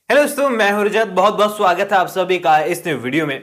Hello दोस्तों, मैं हूं रजत। बहुत बहुत स्वागत है आप सभी का इस नए वीडियो में।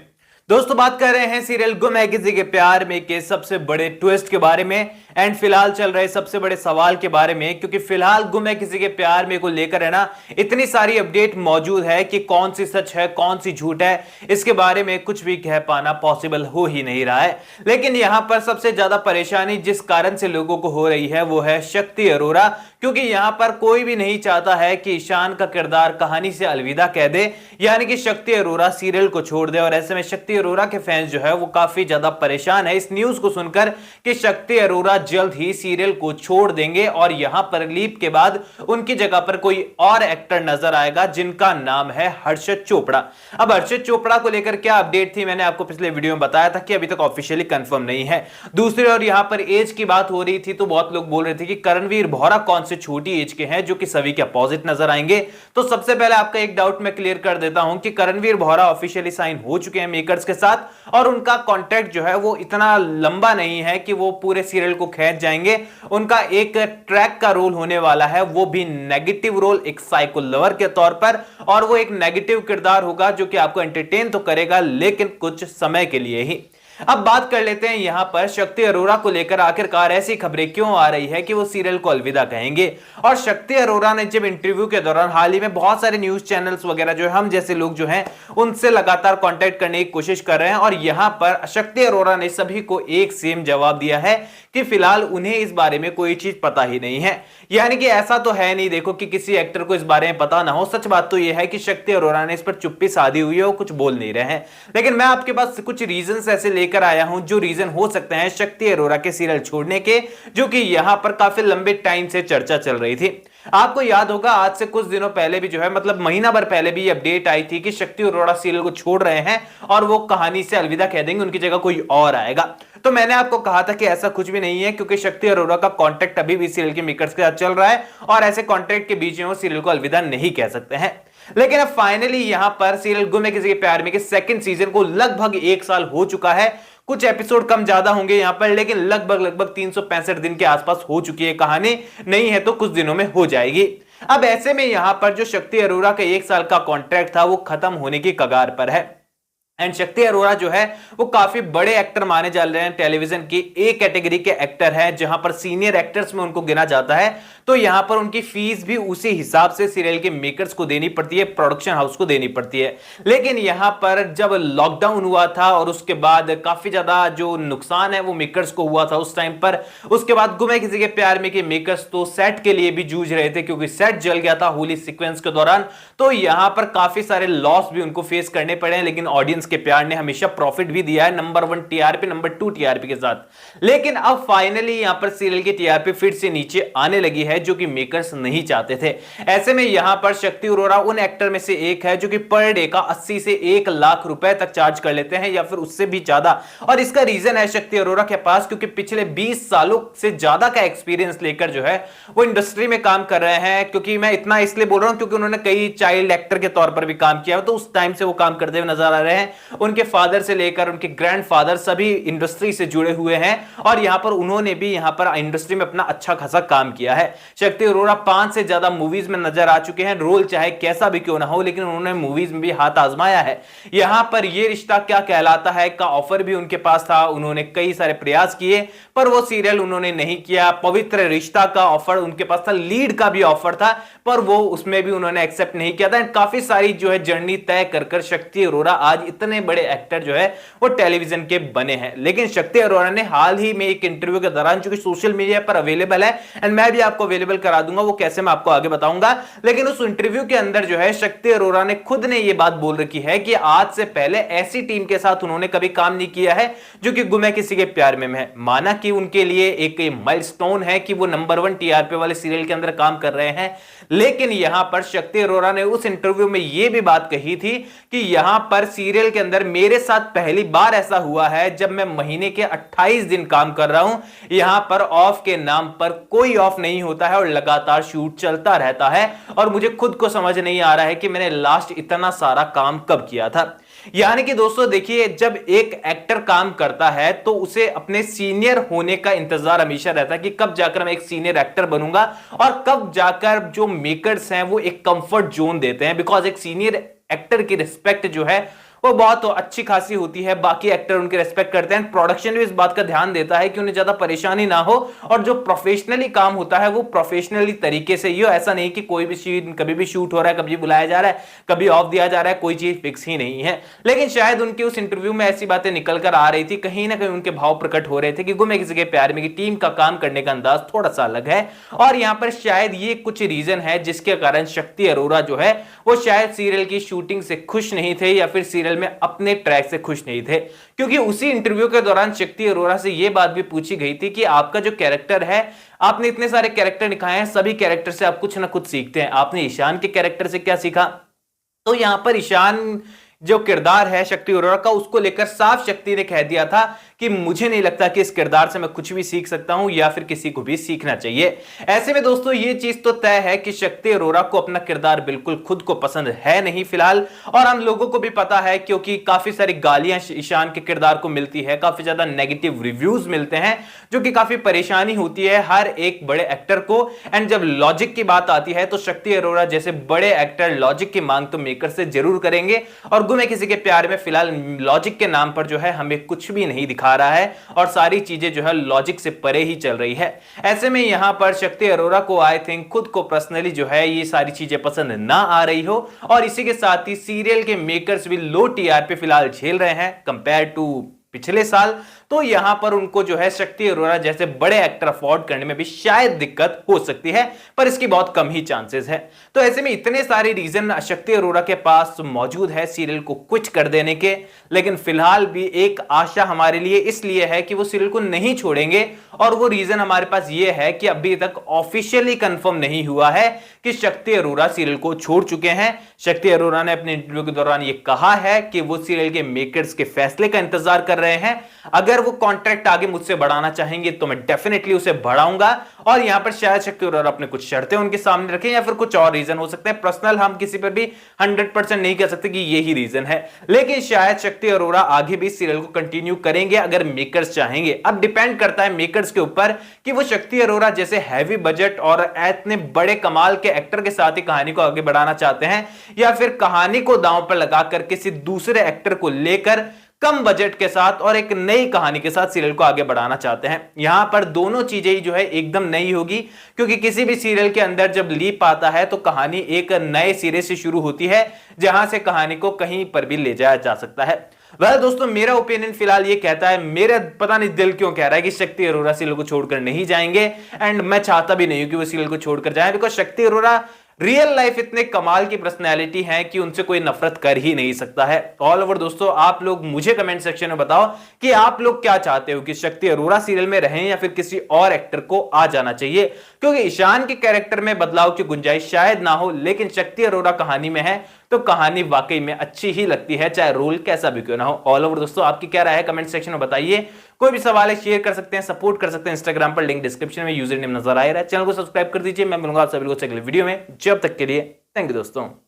दोस्तों, बात कर रहे हैं सीरियल गुम है किसी के प्यार में के सबसे बड़े ट्विस्ट के बारे में एंड फिलहाल चल रहे सबसे बड़े सवाल के बारे में, क्योंकि फिलहाल गुम है किसी के प्यार में को लेकर है ना इतनी सारी अपडेट मौजूद है कि कौन सी सच है कौन सी झूठ है इसके बारे में कुछ भी कह पाना पॉसिबल हो ही नहीं रहा है। लेकिन यहां पर सबसे ज्यादा परेशानी जिस कारण से लोगों को हो रही है वो है शक्ति अरोरा, क्योंकि यहां पर कोई भी नहीं चाहता है कि ईशान का किरदार कहानी से अलविदा कह दे, यानी कि शक्ति अरोरा सीरियल को छोड़ दे। और ऐसे में शक्ति अरोरा के फैंस जो है वो काफी ज्यादा परेशान है इस न्यूज को सुनकर कि शक्ति अरोरा जल्द ही सीरियल को छोड़ देंगे और यहां पर लीप के बाद उनकी जगह पर कोई और एक्टर नजर आएगा जिनका नाम है हर्षद चोपड़ा। अब हर्षद चोपड़ा को लेकर क्या अपडेट थी, मैंने आपको पिछले वीडियो में बताया था कि अभी तक ऑफिशियली कंफर्म नहीं है। दूसरी ओर यहां पर एज की बात हो रही थी तो बहुत लोग बोल रहे थे कि करणवीर बोहरा कौन से छोटी एज के हैं जो कि सभी के अपोजिट नजर आएंगे। तो सबसे पहले आपका एक डाउट मैं क्लियर कर देता हूं कि करणवीर बोहरा ऑफिशियली साइन हो चुके हैं मेकर्स के साथ और उनका कॉन्ट्रैक्ट जो है वो इतना लंबा नहीं है कि वो पूरे सीरियल को खींच जाएंगे। उनका एक ट्रैक का रोल होने वाला है, वो भी नेगेटिव रोल, एक साइको लवर के तौर पर, और वो एक नेगेटिव किरदार होगा जो कि आपको एंटरटेन तो करेगा लेकिन कुछ समय के लिए ही। अब बात कर लेते हैं यहां पर शक्ति अरोरा को लेकर आखिरकार ऐसी खबरें क्यों आ रही है कि वो सीरियल को अलविदा कहेंगे। और शक्ति अरोरा ने जब इंटरव्यू के दौरान हाल ही में बहुत सारे न्यूज चैनल्स वगैरह जो हम जैसे लोग जो हैं उनसे लगातार कांटेक्ट करने की कोशिश कर रहे हैं और यहां पर शक्ति अरोरा ने सभी को एक सेम जवाब दिया है कि फिलहाल उन्हें इस बारे में कोई चीज पता ही नहीं है। यानी कि ऐसा तो है नहीं देखो कि किसी एक्टर को इस बारे में पता ना हो। सच बात तो यह है कि शक्ति अरोरा ने इस पर चुप्पी साधी हुई है, वो कुछ बोल नहीं रहे हैं। लेकिन मैं आपके पास कुछ रीजंस ऐसे लेकर आया हूं जो रीजन हो सकते हैं शक्ति अरोरा के सीरियल छोड़ने के, जो कि यहां पर काफी लंबे टाइम से चर्चा चल रही थी। आपको याद होगा आज से कुछ दिनों पहले भी जो है मतलब महीना भर पहले भी अपडेट आई थी कि शक्ति अरोरा सीरियल को छोड़ रहे हैं और वो कहानी से अलविदा कह देंगे, उनकी जगह कोई और आएगा। तो मैंने आपको कहा था कि ऐसा कुछ भी नहीं है, क्योंकि शक्ति अरोरा का कॉन्ट्रैक्ट अभी भी सीरियल के मेकर्स के साथ चल रहा है और ऐसे कॉन्ट्रैक्ट के बीच में वो सीरियल को अलविदा नहीं कह सकते हैं। लेकिन अब फाइनली यहां पर सीरियल गुम है किसी के प्यार में के सेकंड सीजन को लगभग 1 साल हो चुका है। कुछ एपिसोड कम ज्यादा होंगे यहां पर, लेकिन लगभग 365 दिन के आसपास हो चुकी है कहानी, नहीं है तो कुछ दिनों में हो जाएगी। अब ऐसे में यहां पर जो शक्ति अरोरा का 1 साल का कॉन्ट्रैक्ट था वो खत्म होने की कगार पर है। एंड शक्ति अरोरा जो है वो काफी बड़े एक्टर माने जा रहे हैं, टेलीविजन की ए कैटेगरी के एक्टर हैं जहां पर सीनियर एक्टर्स में उनको गिना जाता है। तो यहां पर उनकी फीस भी उसी हिसाब से सीरियल के मेकर्स को देनी पड़ती है, प्रोडक्शन हाउस को देनी पड़ती है। लेकिन यहां पर जब लॉकडाउन हुआ था और उसके बाद काफी ज्यादा जो नुकसान है वो मेकर्स को हुआ था उस टाइम पर, उसके बाद गुम है किसी के प्यार में के मेकर्स तो सेट के लिए भी जूझ रहे थे क्योंकि सेट जल गया था होली सीक्वेंस के दौरान। तो यहां पर काफी सारे लॉस भी उनको फेस करने पड़े हैं, लेकिन ऑडियंस के प्यार ने हमेशा प्रॉफिट भी दिया है, नंबर 1 टीआरपी, नंबर 2 टीआरपी के साथ। लेकिन अब फाइनली यहां पर सीरियल की टीआरपी फिर से नीचे आने लगी है, जो कि मेकर्स नहीं चाहते थे। ऐसे में यहां पर शक्ति अरोरा उन एक्टर में से एक है जो कि पर डे का 80 से 1 लाख रुपए तक चार्ज कर लेते हैं या फिर उससे भी ज्यादा। और इसका रीजन है शक्ति अरोरा के पास क्योंकि पिछले 20 सालों से ज्यादा का एक्सपीरियंस लेकर जो है वो इंडस्ट्री में काम कर रहे हैं। क्योंकि मैं इतना इसलिए बोल रहा हूं क्योंकि उन्होंने कई चाइल्ड एक्टर के तौर पर भी काम किया, तो उस टाइम से वो काम करते हुए नजर आ रहे हैं। उनके फादर से लेकर उनके ग्रैंडफादर सभी इंडस्ट्री से जुड़े हुए हैं और यहां पर उन्होंने भी यहां पर इंडस्ट्री में अपना अच्छा खासा काम किया है। शक्ति अरोरा 5 से ज्यादा मूवीज में नजर आ चुके हैं, रोल चाहे कैसा भी क्यों ना हो, लेकिन उन्होंने मूवीज में भी हाथ आजमाया है। यहां पर ये रिश्ता क्या कहलाता है का ऑफर भी उनके पास था, उन्होंने कई सारे प्रयास किए पर वो सीरियल उन्होंने नहीं किया। पवित्र रिश्ता का ऑफर उनके पास था, लीड का भी ऑफर था पर वो उसमें भी उन्होंने एक्सेप्ट नहीं किया था। काफी सारी जो है जर्नी तय कर शक्ति अरोरा आज इतने बड़े एक्टर जो है वो टेलीविजन के बने हैं। लेकिन शक्ति अरोरा ने हाल ही में एक इंटरव्यू के दौरान, जो कि सोशल मीडिया पर अवेलेबल है एंड मैं भी आपको अवेलेबल करा दूंगा, वो कैसे मैं आपको आगे बताऊंगा, लेकिन उस इंटरव्यू के अंदर जो है शक्ति अरोरा ने खुद ने यह बात बोल रखी है कि आज से पहले ऐसी टीम के साथ उन्होंने कभी काम नहीं किया है जो कि गुम है किसी के प्यार में है। माना कि उनके लिए एक माइलस्टोन है कि वो नंबर 1 टीआरपी वाले सीरियल के अंदर काम कर रहे हैं, लेकिन यहां पर शक्ति अरोरा ने उस इंटरव्यू में यह भी बात कही थी कि यहां पर सीरियल के अंदर मेरे साथ पहली बार ऐसा हुआ है जब मैं महीने के 28 दिन काम कर रहा हूं, यहां पर ऑफ के नाम पर कोई ऑफ नहीं होता है और लगातार शूट चलता रहता है और मुझे खुद को समझ नहीं आ रहा है कि मैंने लास्ट इतना सारा काम कब किया था। यानी कि दोस्तों देखिए, जब एक एक्टर काम करता है तो उसे अपने सीनियर होने का इंतजार हमेशा रहता है कि कब जाकर मैं एक सीनियर एक्टर बनूंगा, और कब जाकर जो मेकर्स हैं वो एक कंफर्ट जोन देते हैं, बिकॉज एक सीनियर एक्टर की रिस्पेक्ट जो है वो बहुत अच्छी खासी होती है, बाकी एक्टर उनके रेस्पेक्ट करते हैं। प्रोडक्शन भी इस बात का ध्यान देता है कि उन्हें ज्यादा परेशानी ना हो, और जो प्रोफेशनली काम होता है वो प्रोफेशनली तरीके से ही हो। ऐसा नहीं कि कोई भी सीन कभी भी शूट हो रहा है, कभी बुलाया जा रहा है, कभी ऑफ दिया जा रहा है, कोई चीज फिक्स ही नहीं है। लेकिन शायद उनके उस इंटरव्यू में ऐसी बातें निकल कर आ रही थी, कहीं ना कहीं उनके भाव प्रकट हो रहे थे कि गुम है किसी के प्यार में की टीम का काम करने का अंदाज थोड़ा सा अलग है, और यहां पर शायद ये कुछ रीजन है जिसके कारण शक्ति अरोरा जो है वो शायद सीरियल की शूटिंग से खुश नहीं थे, या फिर सीरियल में अपने ट्रैक से खुश नहीं थे। क्योंकि उसी इंटरव्यू के दौरान शक्ति अरोरा से यह बात भी पूछी गई थी कि आपका जो कैरेक्टर है, आपने इतने सारे कैरेक्टर निभाए हैं, सभी कैरेक्टर से आप कुछ ना कुछ सीखते हैं, आपने ईशान के कैरेक्टर से क्या सीखा? तो यहां पर ईशान जो किरदार है शक्ति अरोरा का, उसको लेकर साफ शक्ति ने कह दिया था कि मुझे नहीं लगता कि इस किरदार से मैं कुछ भी सीख सकता हूं, या फिर किसी को भी सीखना चाहिए। ऐसे में दोस्तों ये चीज तो तय है कि शक्ति अरोरा को अपना किरदार बिल्कुल खुद को पसंद है नहीं फिलहाल, और हम लोगों को भी पता है क्योंकि काफी सारी गालियां ईशान के किरदार को मिलती है, काफी ज्यादा नेगेटिव रिव्यूज मिलते हैं, जो कि काफी परेशानी होती है हर एक बड़े एक्टर को। एंड जब लॉजिक की बात आती है तो शक्ति अरोरा जैसे बड़े एक्टर लॉजिक की मांग तो मेकर से जरूर करेंगे, और गुम है किसी के प्यार में फिलहाल लॉजिक के नाम पर जो है हमें कुछ भी नहीं दिखा रहा है, और सारी चीजें जो है लॉजिक से परे ही चल रही है। ऐसे में यहां पर शक्ति अरोरा को आई थिंक खुद को पर्सनली जो है ये सारी चीजें पसंद ना आ रही हो, और इसी के साथ ही सीरियल के मेकर्स भी लो टीआरपी फिलहाल झेल रहे हैं कंपेयर टू पिछले साल। तो यहां पर उनको जो है शक्ति अरोरा जैसे बड़े एक्टर अफोर्ड करने में भी शायद दिक्कत हो सकती है, पर इसकी बहुत कम ही चांसेस है। तो ऐसे में इतने सारे रीजन शक्ति अरोरा के पास मौजूद है सीरियल को क्विट कर देने के, लेकिन फिलहाल भी एक आशा हमारे लिए इसलिए है कि वो सीरियल को नहीं छोड़ेंगे, और वो रीजन हमारे पास ये है कि अभी तक ऑफिशियली कंफर्म नहीं हुआ है कि शक्ति अरोरा सीरियल को छोड़ चुके हैं। शक्ति अरोरा ने अपने इंटरव्यू के दौरान ये कहा है कि वो सीरियल के मेकर्स के फैसले का इंतजार कर रहे हैं, अगर वो कॉन्ट्रैक्ट आगे मुझसे बढ़ाना चाहेंगे तो मैं डेफिनेटली उसे बढ़ाऊंगा, और यहां पर शायद शक्ति अरोरा अपने कुछ शर्तें उनके सामने रखें, या फिर कुछ और रीजन हो सकते हैं पर्सनल, हम किसी पर भी 100% नहीं कह सकते कि यही रीजन है, लेकिन शायद शक्ति अरोरा आगे भी सीरियल को कंटिन्यू करेंगे अगर मेकर्स चाहेंगे। अब डिपेंड करता है मेकर्स के ऊपर कि वो शक्ति अरोरा जैसे हैवी बजट और इतने बड़े कमाल के एक्टर के साथ ही कहानी को आगे बढ़ाना चाहते हैं, या फिर कहानी को दांव पर लगाकर किसी दूसरे एक्टर को लेकर कम बजट के साथ और एक नई कहानी के साथ सीरियल को आगे बढ़ाना चाहते हैं। यहां पर दोनों चीजें ही जो है एकदम नई होगी, क्योंकि किसी भी सीरियल के अंदर जब लीप आता है तो कहानी एक नए सिरे से शुरू होती है, जहां से कहानी को कहीं पर भी ले जाया जा सकता है। वह दोस्तों मेरा ओपिनियन फिलहाल ये कहता है, मेरा पता नहीं दिल क्यों कह रहा है कि शक्ति अरोरा सीरियल को छोड़कर नहीं जाएंगे, एंड मैं चाहता भी नहीं हूं कि वो सीरियल को छोड़कर जाए, बिकॉज शक्ति अरोरा रियल लाइफ इतने कमाल की पर्सनैलिटी है कि उनसे कोई नफरत कर ही नहीं सकता है। ऑल ओवर दोस्तों आप लोग मुझे कमेंट सेक्शन में बताओ कि आप लोग क्या चाहते हो, कि शक्ति अरोरा सीरियल में रहें या फिर किसी और एक्टर को आ जाना चाहिए, क्योंकि ईशान के कैरेक्टर में बदलाव की गुंजाइश शायद ना हो, लेकिन शक्ति अरोरा कहानी में है तो कहानी वाकई में अच्छी ही लगती है, चाहे रोल कैसा भी क्यों ना हो। ऑल ओवर दोस्तों आपकी क्या राय है कमेंट सेक्शन में बताइए। कोई भी सवाल है शेयर कर सकते हैं, सपोर्ट कर सकते हैं इंस्टाग्राम पर, लिंक डिस्क्रिप्शन में यूजर नेम नजर आ रहा है। चैनल को सब्सक्राइब कर दीजिए। मैं मिलूंगा आप सभी लोगों से अगले वीडियो में, जब तक के लिए थैंक यू दोस्तों।